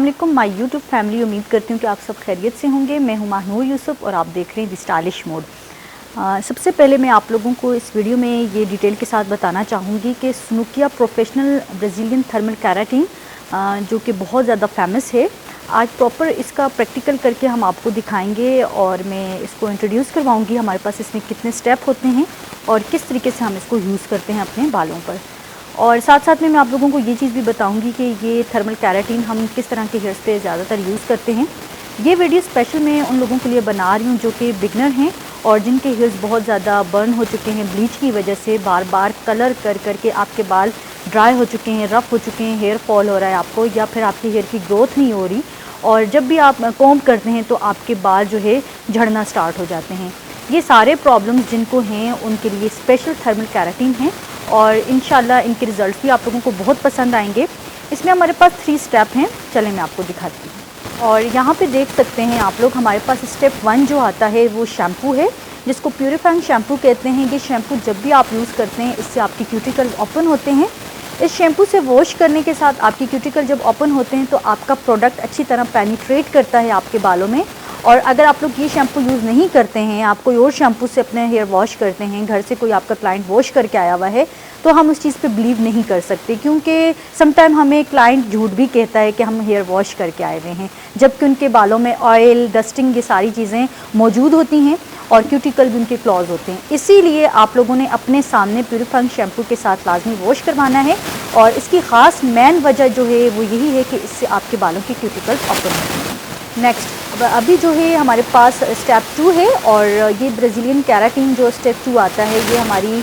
अस्सलामुअलैकुम my YouTube family. उम्मीद करती हूँ कि आप सब खैरियत से होंगे। मैं हूँ माहनूर यूसुफ और आप देख रहे हैं द स्टाइलिश मोड। सबसे पहले मैं आप लोगों को इस वीडियो में ये डिटेल के साथ बताना चाहूँगी कि स्नूकिया प्रोफेशनल ब्राज़ीलियन थर्मल केराटिन जो कि बहुत ज़्यादा फेमस है, आज प्रॉपर इसका प्रैक्टिकल करके हम आपको दिखाएंगे और मैं इसको इंट्रोड्यूस करवाऊँगी। हमारे पास इसमें कितने स्टेप होते हैं और किस तरीके से हम इसको यूज़ करते हैं अपने बालों पर। और साथ साथ में मैं आप लोगों को ये चीज़ भी बताऊंगी कि ये थर्मल केराटिन हम किस तरह के हेयर्स पे ज़्यादातर यूज़ करते हैं। ये वीडियो स्पेशल मैं उन लोगों के लिए बना रही हूँ जो कि बिगनर हैं और जिनके हेयर्स बहुत ज़्यादा बर्न हो चुके हैं ब्लीच की वजह से, बार बार कलर कर करके आपके बाल ड्राई हो चुके हैं, रफ़ हो चुके हैं, हेयर फॉल हो रहा है आपको, या फिर आपकी हेयर की ग्रोथ नहीं हो रही और जब भी आप कॉम्ब करते हैं तो आपके बाल जो है झड़ना स्टार्ट हो जाते हैं। ये सारे प्रॉब्लम्स जिनको हैं उनके लिए स्पेशल थर्मल केराटिन है और इंशाल्लाह इनके रिज़ल्ट भी आप लोगों को बहुत पसंद आएंगे। इसमें हमारे पास 3 स्टेप हैं, चलें मैं आपको दिखाती हूँ। और यहाँ पे देख सकते हैं आप लोग, हमारे पास स्टेप 1 जो आता है वो शैम्पू है, जिसको प्यूरीफाइंग शैम्पू कहते हैं। ये शैम्पू जब भी आप यूज़ करते हैं इससे आपके क्यूटिकल ओपन होते हैं। इस शैम्पू से वॉश करने के साथ आपके क्यूटिकल जब ओपन होते हैं तो आपका प्रोडक्ट अच्छी तरह पेनिट्रेट करता है आपके बालों में। और अगर आप लोग ये शैम्पू यूज़ नहीं करते हैं, आप कोई और शैम्पू से अपने हेयर वॉश करते हैं, घर से कोई आपका क्लाइंट वॉश करके आया हुआ है, तो हम उस चीज़ पे बिलीव नहीं कर सकते, क्योंकि समटाइम हमें क्लाइंट झूठ भी कहता है कि हम हेयर वॉश करके आए हुए हैं, जबकि उनके बालों में ऑयल, डस्टिंग, ये सारी चीज़ें मौजूद होती हैं और क्यूटिकल भी उनके क्लॉज होते हैं। इसीलिए आप लोगों ने अपने सामने प्यूरीफाइंग शैम्पू के साथ लाजमी वॉश करवाना है और इसकी ख़ास मेन वजह जो है वो यही है कि इससे आपके बालों की क्यूटिकल ओपन होती हैं। नेक्स्ट अभी जो है हमारे पास स्टेप 2 है और ये ब्राज़ीलियन केराटिन जो स्टेप 2 आता है ये हमारी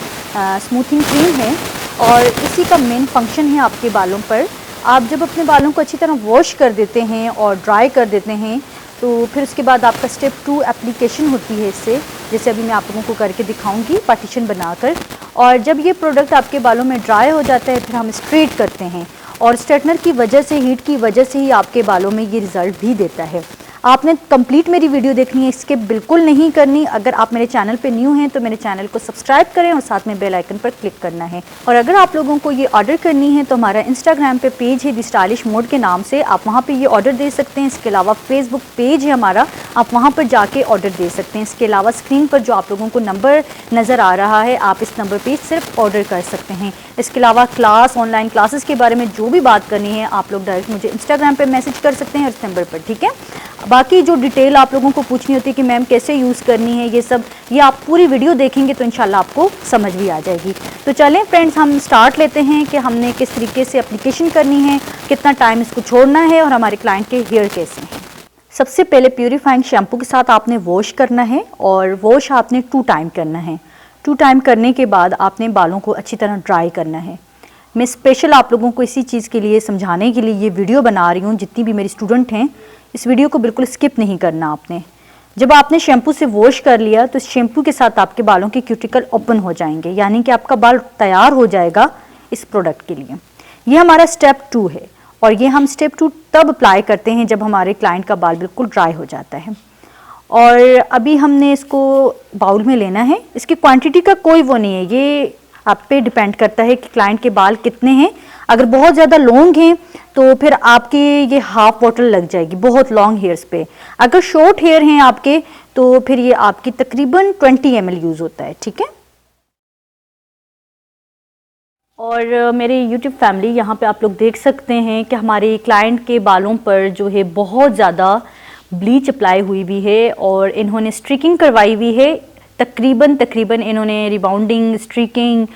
स्मूथिंग क्रीम है और इसी का मेन फंक्शन है आपके बालों पर। आप जब अपने बालों को अच्छी तरह वॉश कर देते हैं और ड्राई कर देते हैं तो फिर उसके बाद आपका स्टेप 2 एप्लीकेशन होती है इससे, जैसे अभी मैं आप लोगों को करके दिखाऊंगी पार्टीशन बनाकर। और जब ये प्रोडक्ट आपके बालों में ड्राई हो जाता है फिर हम स्ट्रेट करते हैं और स्ट्रेटनर की वजह से, हीट की वजह से ही आपके बालों में ये रिज़ल्ट भी देता है। आपने कंप्लीट मेरी वीडियो देखनी है, स्किप बिल्कुल नहीं करनी। अगर आप मेरे चैनल पे न्यू हैं तो मेरे चैनल को सब्सक्राइब करें और साथ में बेल आइकन पर क्लिक करना है। और अगर आप लोगों को ये ऑर्डर करनी है तो हमारा इंस्टाग्राम पे पेज है द स्टाइलिश मोड के नाम से, आप वहाँ पे ये ऑर्डर दे सकते हैं। इसके अलावा फेसबुक पेज है हमारा, आप वहाँ पर जाके ऑर्डर दे सकते हैं। इसके अलावा स्क्रीन पर जो आप लोगों को नंबर नज़र आ रहा है, आप इस नंबर पर सिर्फ ऑर्डर कर सकते हैं। इसके अलावा क्लास, ऑनलाइन क्लासेस के बारे में जो भी बात करनी है आप लोग डायरेक्ट मुझे इंस्टाग्राम पे मैसेज कर सकते हैं इस नंबर पर, ठीक है। बाकी जो डिटेल आप लोगों को पूछनी होती है कि मैम कैसे यूज़ करनी है, ये सब ये आप पूरी वीडियो देखेंगे तो इंशाल्लाह आपको समझ भी आ जाएगी। तो चलें फ्रेंड्स, हम स्टार्ट लेते हैं कि हमने किस तरीके से एप्लीकेशन करनी है, कितना टाइम इसको छोड़ना है और हमारे क्लाइंट के हेयर कैसे हैं। सबसे पहले प्यूरीफाइंग शैम्पू के साथ आपने वॉश करना है और वॉश आपने 2 टाइम करना है। 2 टाइम करने के बाद आपने बालों को अच्छी तरह ड्राई करना है। मैं स्पेशल आप लोगों को इसी चीज़ के लिए समझाने के लिए ये वीडियो बना रही हूँ। जितनी भी मेरी स्टूडेंट हैं इस वीडियो को बिल्कुल स्किप नहीं करना आपने। जब आपने शैम्पू से वॉश कर लिया तो शैम्पू के साथ आपके बालों के क्यूटिकल ओपन हो जाएंगे, यानी कि आपका बाल तैयार हो जाएगा इस प्रोडक्ट के लिए। ये हमारा स्टेप 2 है और ये हम स्टेप 2 तब अप्लाई करते हैं जब हमारे क्लाइंट का बाल बिल्कुल ड्राई हो जाता है। और अभी हमने इसको बाउल में लेना है। इसकी क्वांटिटी का कोई वो नहीं है, ये आप पे डिपेंड करता है कि क्लाइंट के बाल कितने हैं। अगर बहुत ज़्यादा लॉन्ग हैं तो फिर आपके ये हाफ बॉटल लग जाएगी बहुत लॉन्ग हेयर्स पे। अगर शॉर्ट हेयर हैं आपके तो फिर ये आपकी तकरीबन 20 ml यूज़ होता है, ठीक है। और मेरे YouTube फैमिली, यहाँ पे आप लोग देख सकते हैं कि हमारे क्लाइंट के बालों पर जो है बहुत ज़्यादा ब्लीच अप्लाई हुई भी है और इन्होंने स्ट्रीकिंग करवाई हुई है। तकरीबन इन्होंने रिबाउंडिंग, स्ट्रीकिंग,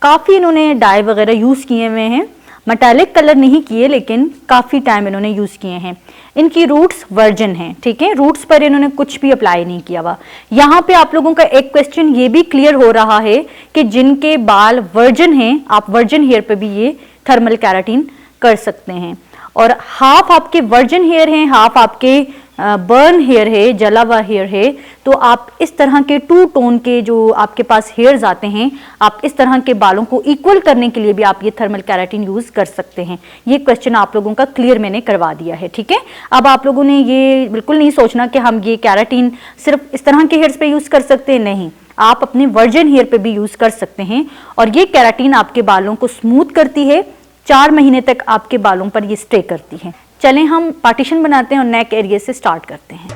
काफ़ी इन्होंने डाई वगैरह यूज़ किए हुए हैं। मेटालिक कलर नहीं किए लेकिन काफ़ी टाइम इन्होंने यूज़ किए हैं। इनकी रूट्स वर्जन हैं, ठीक है, रूट्स पर इन्होंने कुछ भी अप्लाई नहीं किया हुआ। यहाँ पे आप लोगों का एक क्वेश्चन ये भी क्लियर हो रहा है कि जिनके बाल वर्जन हैं, आप वर्जन हेयर पे भी ये थर्मल केराटिन कर सकते हैं। और हाफ आपके वर्जन हेयर हैं, हाफ आपके बर्न हेयर है, जला हुआ हेयर है, तो आप इस तरह के 2 टोन के जो आपके पास हेयर्स आते हैं, आप इस तरह के बालों को इक्वल करने के लिए भी आप ये थर्मल केराटिन यूज कर सकते हैं। ये क्वेश्चन आप लोगों का क्लियर मैंने करवा दिया है, ठीक है। अब आप लोगों ने ये बिल्कुल नहीं सोचना कि हम ये केराटिन सिर्फ इस तरह के हेयर्स पे यूज कर सकते हैं, नहीं, आप अपने वर्जिन हेयर पे भी यूज कर सकते हैं। और ये केराटिन आपके बालों को स्मूथ करती है, 4 महीने तक आपके बालों पर ये स्टे करती है। चलें हम पार्टीशन बनाते हैं और नेक एरिया से स्टार्ट करते हैं।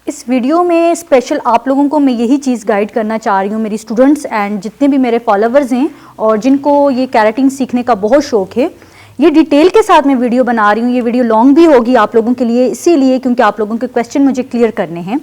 इस वीडियो में स्पेशल आप लोगों को मैं यही चीज़ गाइड करना चाह रही हूँ, मेरी स्टूडेंट्स एंड जितने भी मेरे फॉलोअर्स हैं और जिनको ये केराटिन सीखने का बहुत शौक है। ये डिटेल के साथ मैं वीडियो बना रही हूँ। ये वीडियो लॉन्ग भी होगी आप लोगों के लिए, इसीलिए क्योंकि आप लोगों के क्वेश्चन मुझे क्लियर करने हैं।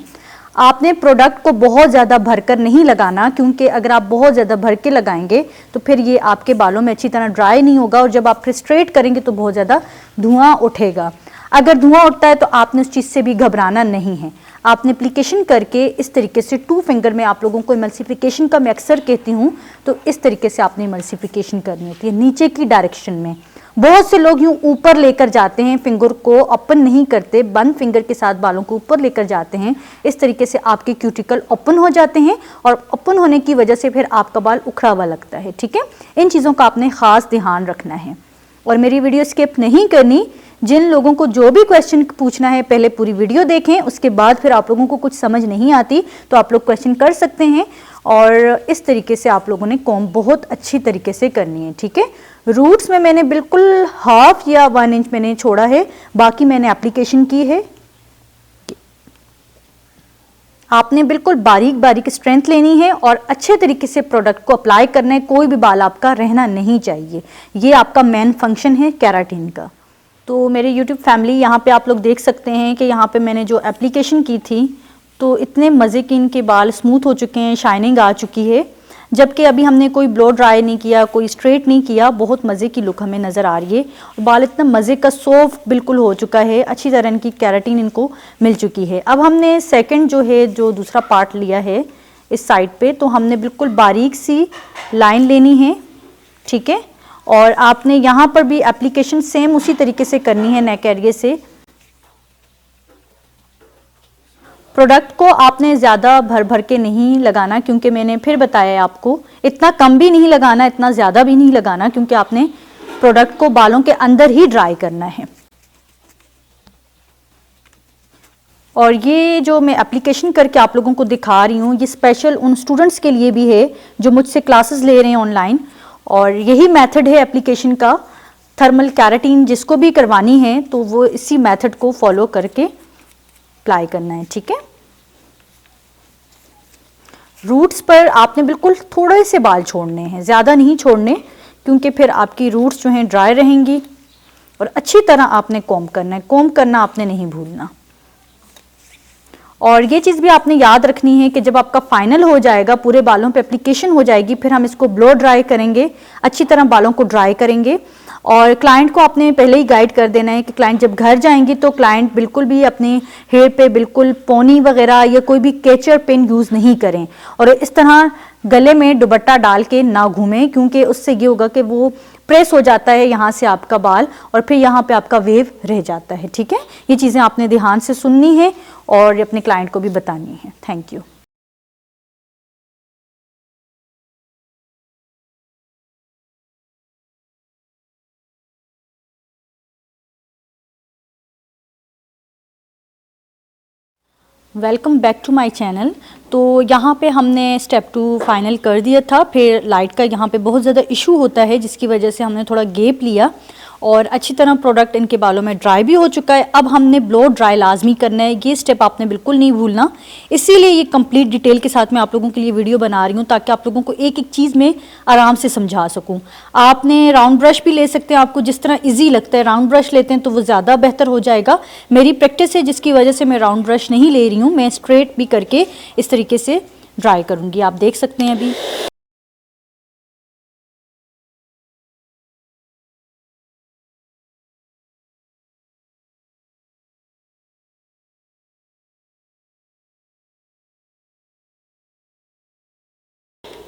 आपने प्रोडक्ट को बहुत ज़्यादा भरकर नहीं लगाना, क्योंकि अगर आप बहुत ज़्यादा भर के लगाएंगे तो फिर ये आपके बालों में अच्छी तरह ड्राई नहीं होगा और जब आप फिर स्ट्रेट करेंगे तो बहुत ज़्यादा धुआं उठेगा। अगर धुआं उठता है तो आपने उस चीज़ से भी घबराना नहीं है। आपने एप्लीकेशन करके इस तरीके से 2 फिंगर में आप लोगों को इमल्सिफिकेशन का मैं अक्सर कहती हूँ, तो इस तरीके से आपने इमल्सिफिकेशन करनी होती है नीचे की डायरेक्शन में। बहुत से लोग यूँ ऊपर लेकर जाते हैं, फिंगर को ओपन नहीं करते, बंद फिंगर के साथ बालों को ऊपर लेकर जाते हैं। इस तरीके से आपके क्यूटिकल ओपन हो जाते हैं और ओपन होने की वजह से फिर आपका बाल उखड़ा हुआ लगता है। ठीक है, इन चीज़ों का आपने ख़ास ध्यान रखना है और मेरी वीडियो स्किप नहीं करनी। जिन लोगों को जो भी क्वेश्चन पूछना है पहले पूरी वीडियो देखें, उसके बाद फिर आप लोगों को कुछ समझ नहीं आती तो आप लोग क्वेश्चन कर सकते हैं। और इस तरीके से आप लोगों ने कॉम्ब बहुत अच्छी तरीके से करनी है। ठीक है, रूट्स में मैंने बिल्कुल 1/2 या 1 इंच मैंने छोड़ा है, बाकी मैंने एप्लीकेशन की है। आपने बिल्कुल बारीक बारीक स्ट्रेंथ लेनी है और अच्छे तरीके से प्रोडक्ट को अप्लाई करना है। कोई भी बाल आपका रहना नहीं चाहिए, ये आपका मेन फंक्शन है केराटिन का। तो मेरे YouTube फैमिली यहाँ पे आप लोग देख सकते हैं कि यहाँ पे मैंने जो एप्लीकेशन की थी तो इतने मज़े के इनके बाल स्मूथ हो चुके हैं, शाइनिंग आ चुकी है। जबकि अभी हमने कोई ब्लो ड्राई नहीं किया, कोई स्ट्रेट नहीं किया, बहुत मज़े की लुक हमें नज़र आ रही है। और बाल इतना मज़े का सॉफ्ट बिल्कुल हो चुका है, अच्छी तरह इनकी केराटिन इनको मिल चुकी है। अब हमने सेकंड जो दूसरा पार्ट लिया है इस साइड पे, तो हमने बिल्कुल बारीक सी लाइन लेनी है। ठीक है, और आपने यहाँ पर भी एप्लीकेशन सेम उसी तरीके से करनी है नेक एरिया से। प्रोडक्ट को आपने ज़्यादा भर भर के नहीं लगाना, क्योंकि मैंने फिर बताया आपको इतना कम भी नहीं लगाना, इतना ज़्यादा भी नहीं लगाना, क्योंकि आपने प्रोडक्ट को बालों के अंदर ही ड्राई करना है। और ये जो मैं एप्लीकेशन करके आप लोगों को दिखा रही हूँ, ये स्पेशल उन स्टूडेंट्स के लिए भी है जो मुझसे क्लासेस ले रहे हैं ऑनलाइन। और यही मेथड है एप्लीकेशन का। थर्मल केराटिन जिसको भी करवानी है तो वो इसी मेथड को फॉलो करके अप्लाई करना है। ठीक है, रूट्स पर आपने बिल्कुल थोड़े से बाल छोड़ने हैं, ज़्यादा नहीं छोड़ने, क्योंकि फिर आपकी रूट्स जो हैं ड्राई रहेंगी। और अच्छी तरह आपने कॉम्ब करना है, कॉम्ब करना आपने नहीं भूलना। और ये चीज़ भी आपने याद रखनी है कि जब आपका फाइनल हो जाएगा, पूरे बालों पे एप्लीकेशन हो जाएगी, फिर हम इसको ब्लो ड्राई करेंगे, अच्छी तरह बालों को ड्राई करेंगे। और क्लाइंट को आपने पहले ही गाइड कर देना है कि क्लाइंट जब घर जाएंगी तो क्लाइंट बिल्कुल भी अपने हेयर पे बिल्कुल पोनी वगैरह या कोई भी कैचर पिन यूज़ नहीं करें। और इस तरह गले में दुपट्टा डाल के ना घूमें, क्योंकि उससे ये होगा कि वो प्रेस हो जाता है यहाँ से आपका बाल और फिर यहाँ पे आपका वेव रह जाता है। ठीक है, ये चीज़ें आपने ध्यान से सुननी है और अपने क्लाइंट को भी बतानी है। Thank you. Welcome back to my channel. तो यहाँ पे हमने स्टेप 2 फाइनल कर दिया था। फिर लाइट का यहाँ पे बहुत ज़्यादा इशू होता है, जिसकी वजह से हमने थोड़ा गैप लिया और अच्छी तरह प्रोडक्ट इनके बालों में ड्राई भी हो चुका है। अब हमने ब्लो ड्राई लाजमी करना है, ये स्टेप आपने बिल्कुल नहीं भूलना। इसीलिए ये कंप्लीट डिटेल के साथ मैं आप लोगों के लिए वीडियो बना रही हूँ, ताकि आप लोगों को एक एक चीज़ में आराम से समझा सकूँ। आपने राउंड ब्रश भी ले सकते हैं, आपको जिस तरह ईजी लगता है राउंड ब्रश लेते हैं तो वो ज़्यादा बेहतर हो जाएगा। मेरी प्रैक्टिस है जिसकी वजह से मैं राउंड ब्रश नहीं ले रही हूँ, मैं स्ट्रेट भी करके इस तरीके से ड्राई करूँगी। आप देख सकते हैं अभी।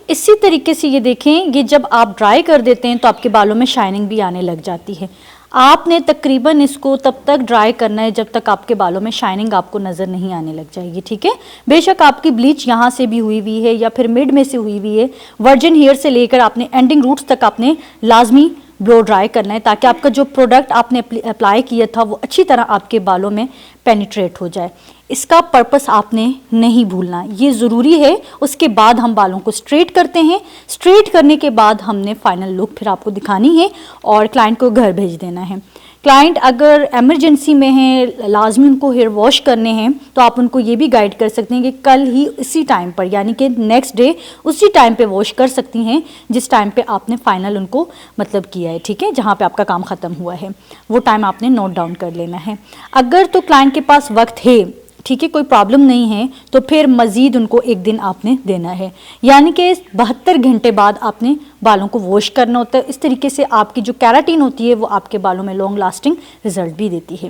इसी तरीके से ये देखें, ये जब आप ड्राई कर देते हैं तो आपके बालों में शाइनिंग भी आने लग जाती है। आपने तकरीबन इसको तब तक ड्राई करना है जब तक आपके बालों में शाइनिंग आपको नज़र नहीं आने लग जाएगी। ठीक है, बेशक आपकी ब्लीच यहाँ से भी हुई हुई है या फिर मिड में से हुई हुई है, वर्जिन हेयर से लेकर आपने एंडिंग रूट्स तक आपने लाजमी ब्लो ड्राई करना है ताकि आपका जो प्रोडक्ट आपने अप्लाई किया था वो अच्छी तरह आपके बालों में पेनिट्रेट हो जाए। इसका पर्पस आपने नहीं भूलना, ये ज़रूरी है। उसके बाद हम बालों को स्ट्रेट करते हैं। स्ट्रेट करने के बाद हमने फाइनल लुक फिर आपको दिखानी है और क्लाइंट को घर भेज देना है। क्लाइंट अगर इमरजेंसी में है, लाजमी उनको हेयर वॉश करने हैं, तो आप उनको ये भी गाइड कर सकते हैं कि कल ही इसी टाइम पर, यानी कि नेक्स्ट डे उसी टाइम पे वॉश कर सकती हैं जिस टाइम पे आपने फाइनल उनको मतलब किया है, ठीक है, जहाँ पे आपका काम ख़त्म हुआ है वो टाइम आपने नोट डाउन कर लेना है। अगर तो क्लाइंट के पास वक्त है, ठीक है, कोई प्रॉब्लम नहीं है, तो फिर मज़ीद उनको एक दिन आपने देना है, यानी कि 72 घंटे बाद आपने बालों को वॉश करना होता है। इस तरीके से आपकी जो केराटिन होती है वो आपके बालों में लॉन्ग लास्टिंग रिजल्ट भी देती है।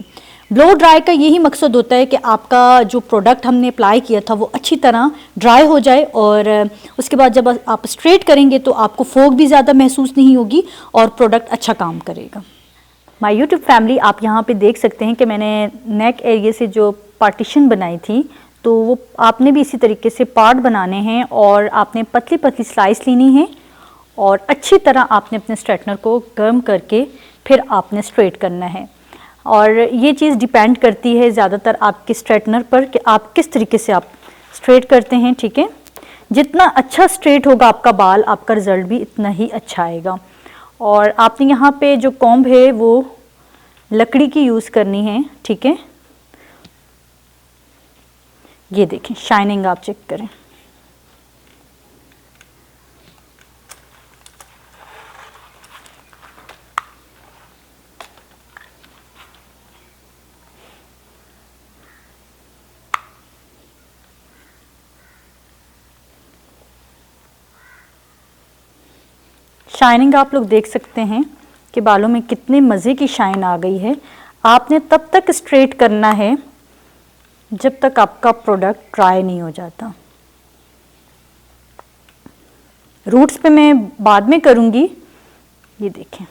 ब्लो ड्राई का यही मकसद होता है कि आपका जो प्रोडक्ट हमने अप्लाई किया था वो अच्छी तरह ड्राई हो जाए और उसके बाद जब आप स्ट्रेट करेंगे तो आपको फोग भी ज़्यादा महसूस नहीं होगी और प्रोडक्ट अच्छा काम करेगा। माय यूट्यूब फैमिली, आप यहाँ पे देख सकते हैं कि मैंने नेक एरिया से जो पार्टीशन बनाई थी, तो वो आपने भी इसी तरीके से पार्ट बनाने हैं और आपने पतली पतली स्लाइस लेनी है और अच्छी तरह आपने अपने स्ट्रेटनर को गर्म करके फिर आपने स्ट्रेट करना है। और ये चीज़ डिपेंड करती है ज़्यादातर आपके स्ट्रेटनर पर कि आप किस तरीके से आप स्ट्रेट करते हैं, ठीक है। जितना अच्छा स्ट्रेट होगा आपका बाल, आपका रिज़ल्ट भी इतना ही अच्छा आएगा। और आपने यहाँ पे जो कॉम्ब है वो लकड़ी की यूज़ करनी है, ठीक है। ये देखें, शाइनिंग आप चेक करें। शाइनिंग आप लोग देख सकते हैं कि बालों में कितने मज़े की शाइन आ गई है। आपने तब तक स्ट्रेट करना है जब तक आपका प्रोडक्ट ड्राई नहीं हो जाता। रूट्स पे मैं बाद में करूँगी। ये देखें,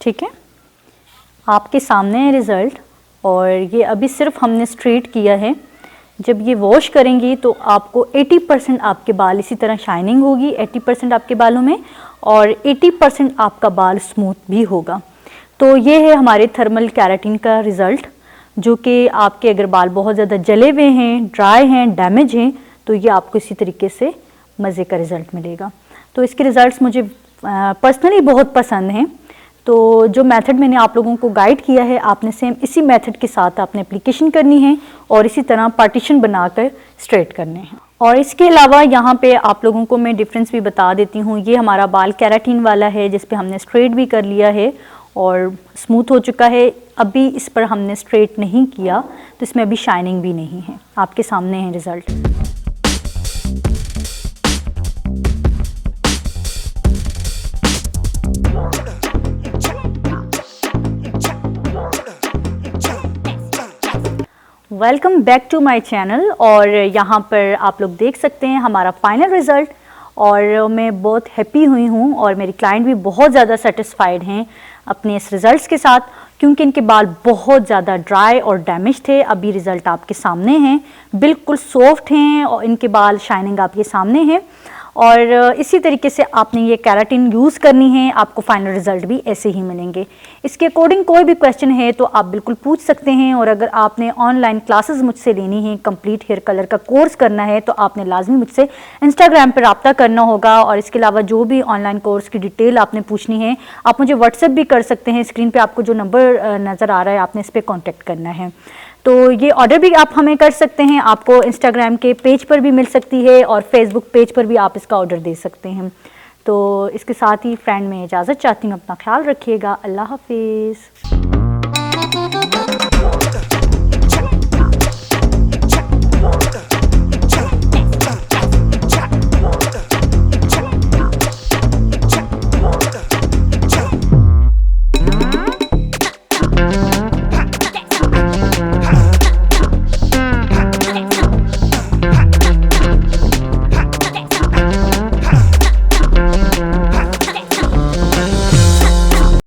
ठीक है, आपके सामने है रिज़ल्ट। और ये अभी सिर्फ हमने स्ट्रेट किया है। जब ये वॉश करेंगी तो आपको 80% आपके बाल इसी तरह शाइनिंग होगी, 80% आपके बालों में, और 80% आपका बाल स्मूथ भी होगा। तो ये है हमारे थर्मल केराटिन का रिज़ल्ट, जो कि आपके अगर बाल बहुत ज़्यादा जले हुए हैं, ड्राई हैं, डैमेज हैं, तो ये आपको इसी तरीके से मज़े का रिज़ल्ट मिलेगा। तो इसके रिज़ल्ट्स मुझे पर्सनली बहुत पसंद हैं। तो जो मेथड मैंने आप लोगों को गाइड किया है, आपने सेम इसी मेथड के साथ आपने एप्लीकेशन करनी है और इसी तरह पार्टीशन बनाकर स्ट्रेट करने हैं। और इसके अलावा यहाँ पे आप लोगों को मैं डिफरेंस भी बता देती हूँ। ये हमारा बाल केराटिन वाला है जिस पे हमने स्ट्रेट भी कर लिया है और स्मूथ हो चुका है। अभी इस पर हमने स्ट्रेट नहीं किया तो इसमें अभी शाइनिंग भी नहीं है। आपके सामने है result. Welcome back to my channel. और यहाँ पर आप लोग देख सकते हैं हमारा फाइनल रिज़ल्ट। और मैं बहुत हैप्पी हुई हूँ और मेरी क्लाइंट भी बहुत ज़्यादा सेटिस्फाइड हैं अपने इस रिज़ल्ट्स के साथ, क्योंकि इनके बाल बहुत ज़्यादा ड्राई और डैमेज थे। अभी रिज़ल्ट आपके सामने हैं, बिल्कुल सॉफ्ट हैं और इनके बाल शाइनिंग आपके सामने है। और इसी तरीके से आपने ये केराटिन यूज़ करनी है, आपको फाइनल रिज़ल्ट भी ऐसे ही मिलेंगे। इसके अकॉर्डिंग कोई भी क्वेश्चन है तो आप बिल्कुल पूछ सकते हैं। और अगर आपने ऑनलाइन क्लासेस मुझसे लेनी है, कंप्लीट हेयर कलर का कोर्स करना है, तो आपने लाजमी मुझसे इंस्टाग्राम पर रब्ता करना होगा। और इसके अलावा जो भी ऑनलाइन कोर्स की डिटेल आपने पूछनी है, आप मुझे व्हाट्सएप भी कर सकते हैं। स्क्रीन पर आपको जो नंबर नज़र आ रहा है, आपने इस पर कॉन्टेक्ट करना है। तो ये ऑर्डर भी आप हमें कर सकते हैं, आपको इंस्टाग्राम के पेज पर भी मिल सकती है और फेसबुक पेज पर भी आप इसका ऑर्डर दे सकते हैं। तो इसके साथ ही फ्रेंड में इजाज़त चाहती हूँ। अपना ख्याल रखिएगा। अल्लाह हाफिज़।